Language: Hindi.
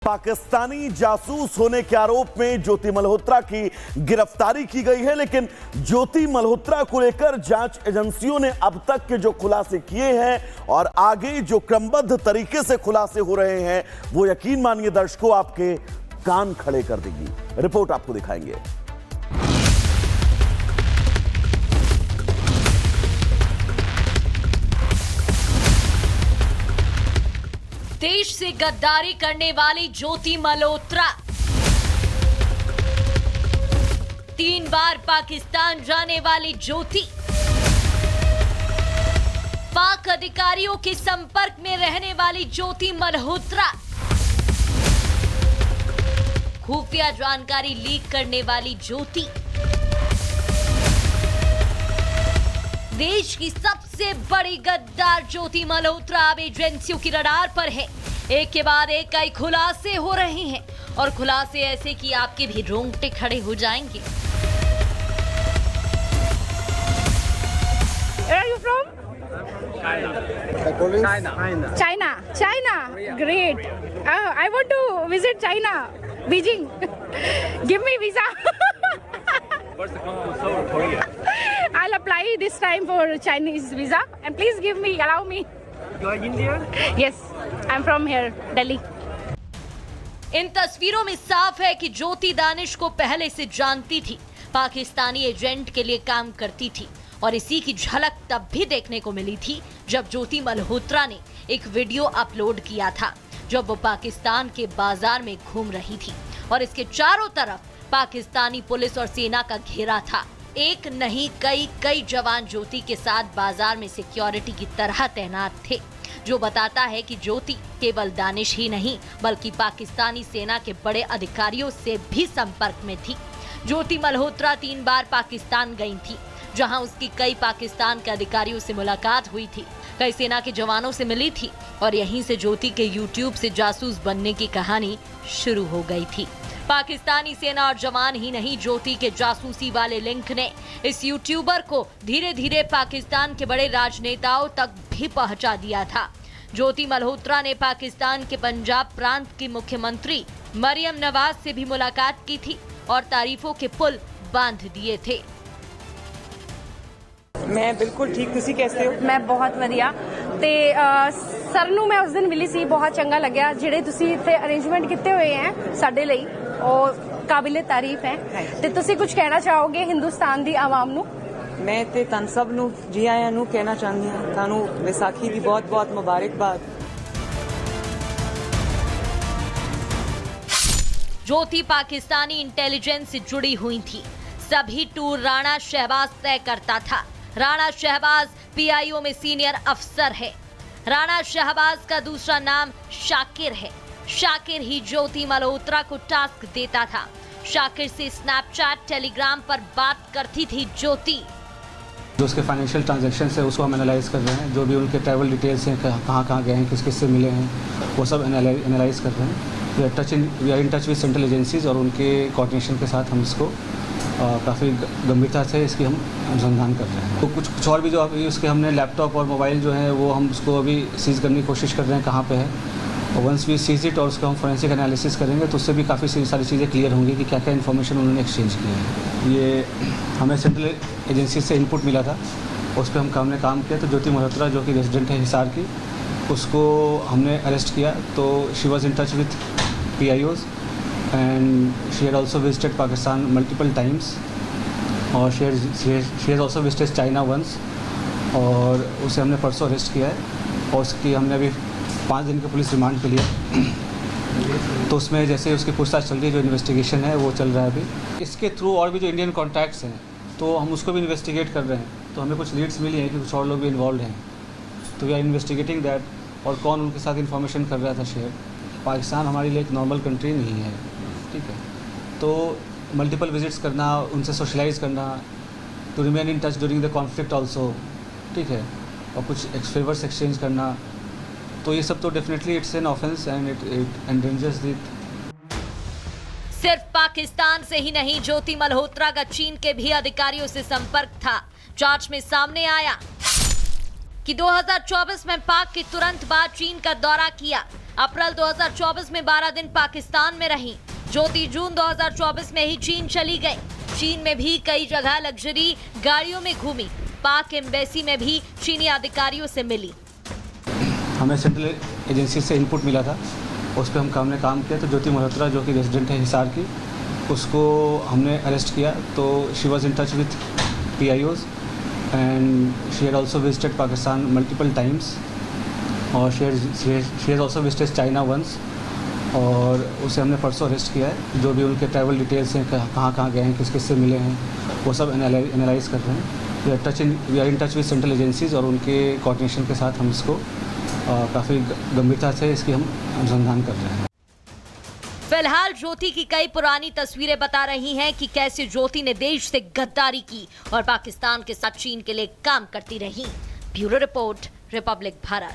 पाकिस्तानी जासूस होने के आरोप में ज्योति मल्होत्रा की गिरफ्तारी की गई है, लेकिन ज्योति मल्होत्रा को लेकर जांच एजेंसियों ने अब तक के जो खुलासे किए हैं और आगे जो क्रमबद्ध तरीके से खुलासे हो रहे हैं वो यकीन मानिए दर्शकों आपके कान खड़े कर देगी। रिपोर्ट आपको दिखाएंगे। देश से गद्दारी करने वाली ज्योति मल्होत्रा 3 बार पाकिस्तान जाने वाली ज्योति पाक अधिकारियों के संपर्क में रहने वाली ज्योति मल्होत्रा खुफिया जानकारी लीक करने वाली ज्योति देश की सबसे बड़ी गद्दार ज्योति मल्होत्रा अब एजेंसियों की रडार पर है। एक के बाद एक कई खुलासे हो रहे हैं और खुलासे ऐसे कि आपके भी रोंगटे खड़े हो जाएंगे। Where are you from? China. China. Great. I want to visit China. Beijing. Give me visa. I'll apply this time for Chinese visa and please allow me. You are Indian? Yes, I'm from here, Delhi. इन तस्वीरों में साफ है कि ज्योति दानिश को पहले से जानती थी, पाकिस्तानी एजेंट के लिए काम करती थी और इसी की झलक तब भी देखने को मिली थी जब ज्योति मल्होत्रा ने एक वीडियो अपलोड किया था जब वो पाकिस्तान के बाजार में घूम रही थी और इसके चारों तरफ पाकिस्तानी पुलिस और सेना का घेरा था। एक नहीं कई जवान ज्योति के साथ बाजार में सिक्योरिटी की तरह तैनात थे, जो बताता है कि ज्योति केवल दानिश ही नहीं बल्कि पाकिस्तानी सेना के बड़े अधिकारियों से भी संपर्क में थी। ज्योति मल्होत्रा 3 बार पाकिस्तान गई थी, जहां उसकी कई पाकिस्तान के अधिकारियों से मुलाकात हुई थी, कई सेना के जवानों से मिली थी और यहीं से ज्योति के यूट्यूब से जासूस बनने की कहानी शुरू हो गई थी। पाकिस्तानी सेना और जवान ही नहीं, ज्योति के जासूसी वाले लिंक ने इस यूट्यूबर को धीरे धीरे पाकिस्तान के बड़े राजनेताओं तक भी पहुंचा दिया था। ज्योति मल्होत्रा ने पाकिस्तान के पंजाब प्रांत की मुख्यमंत्री मरियम नवाज से भी मुलाकात की थी और तारीफों के पुल बांध दिए थे। मैं बिल्कुल ठीक, ਤੁਸੀਂ कैसे हो? मैं बहुत ਵਧੀਆ ਤੇ ਸਰ ਨੂੰ ਮੈਂ ਉਸ ਦਿਨ ਮਿਲੀ ਸੀ, ਬਹੁਤ ਚੰਗਾ ਲੱਗਿਆ ਜਿਹੜੇ ਤੁਸੀਂ ਇੱਥੇ ਅਰੇਂਜਮੈਂਟ ਕੀਤੇ ਹੋਏ ਹੈ ਸਾਡੇ ਲਈ ਉਹ ਕਾਬਿਲੇ ਤਾਰੀਫ ਹੈ ਤੇ ਤੁਸੀਂ ਕੁਝ ਕਹਿਣਾ ਚਾਹੋਗੇ ਹਿੰਦੁਸਤਾਨ ਦੀ ਆਵਾਮ ਨੂੰ? ਮੈਂ ਤੇ ਤੁਹਾਨੂੰ ਸਭ ਨੂੰ ਜੀ ਆਇਆਂ ਨੂੰ ਕਹਿਣਾ ਚਾਹੁੰਦੀ ਹਾਂ, ਤੁਹਾਨੂੰ ਵਿਸਾਖੀ ਦੀ ਬਹੁਤ-ਬਹੁਤ ਮੁਬਾਰਕਬਾਦ। ज्योति पाकिस्तानी इंटेलिजेंस से जुड़ी हुई थी, सभी टूर राणा शहबाज तय करता था। राणा शहबाज पीआईओ में सीनियर अफसर है। राणा शहबाज का दूसरा नाम शाकिर है। शाकिर ही ज्योति मल्होत्रा को टास्क देता था। शाकिर से स्नैपचैट, टेलीग्राम पर बात करती थी ज्योति। जो उसके फाइनेंशियल ट्रांजैक्शन है उसको हम एनालाइज कर रहे हैं, जो भी उनके ट्रैवल डिटेल्स हैं, कहाँ गए हैं, किस किस से मिले हैं, वो सब एनालाइज कर रहे हैं। We are in touch with central agencies और उनके कोऑर्डिनेशन के साथ हम इसको काफ़ी गंभीरता से इसकी हम अनुसंधान कर रहे हैं। तो कुछ और भी जो अभी उसके हमने लैपटॉप और मोबाइल जो है वो हम उसको अभी सीज़ करने की कोशिश कर रहे हैं कहाँ पे है, और वंस वी सीज इट और उसका हम फोरेंसिक एनालिसिस करेंगे तो उससे भी काफ़ी सारी चीज़ें क्लियर होंगी कि क्या क्या इन्फॉर्मेशन उन्होंने एक्सचेंज की है। ये हमें सेंट्रल एजेंसी से इनपुट मिला था, उस पर हमने काम किया। तो ज्योति मल्होत्रा जो कि रेजिडेंट है हिसार की, उसको हमने अरेस्ट किया। तो she was in touch with PIOs and she had also visited Pakistan multiple times और she has also visited China once और उसे हमने परसों अरेस्ट किया है और उसकी हमने अभी 5 दिन के पुलिस रिमांड पे लिया। तो उसमें जैसे उसकी पूछताछ चल रही है, जो इन्वेस्टिगेशन है वो चल रहा है अभी। इसके थ्रू और भी जो इंडियन कॉन्टैक्ट्स हैं तो हम उसको भी इन्वेस्टिगेट कर रहे हैं। तो हमें कुछ लीड्स मिली हैं कि कुछ और लोग भी इन्वॉल्व हैं, तो वी आर इन्वेस्टिगेटिंग दैट और कौन उनके साथ इन्फॉर्मेशन कर रहा था शेयर। पाकिस्तान हमारे लिए एक नॉर्मल कंट्री नहीं है, ठीक है। तो मल्टीपल विजिट्स करना, उनसे सोशलाइज करना, to remain in touch during the conflict also, ठीक है, और कुछ फेवर्स एक्सचेंज करना, तो ये सब तो definitely it's an offence and it endangers the. सिर्फ पाकिस्तान से ही नहीं, ज्योति मल्होत्रा का चीन के भी अधिकारियों से संपर्क था। जांच में सामने आया कि 2024 में पाक के तुरंत बाद चीन का दौरा किया। अप्रैल 2024 में 12 दिन पाकिस्तान में रही। ज्योति जून 2024 में ही चीन चली गई। चीन में भी कई जगह लग्जरी गाड़ियों में घूमी। पाक एम्बेसी में भी चीनी अधिकारियों से मिली। हमें सेंट्रल एजेंसी से इनपुट मिला था, उस पर हमने काम किया। तो ज्योति मल्होत्रा जो कि रेजिडेंट है हिसार की, उसको हमने अरेस्ट किया। तो she was in touch with PIOs and she had also visited Pakistan multiple times और she has also visited China once. और उसे हमने परसों अरेस्ट किया है। जो भी उनके ट्रैवल डिटेल्स हैं, कहाँ कहाँ गए हैं, किस किस से मिले हैं, वो सब एनालाइज कर रहे हैं। We are in touch with central agencies और उनके कोऑर्डिनेशन के साथ हम इसको काफ़ी गंभीरता से इसकी हम अनुसंधान कर रहे हैं। फिलहाल ज्योति की कई पुरानी तस्वीरें बता रही हैं कि कैसे ज्योति ने देश से गद्दारी की और पाकिस्तान के साथ चीन के लिए काम करती रही। Bureau report, Republic Bharat.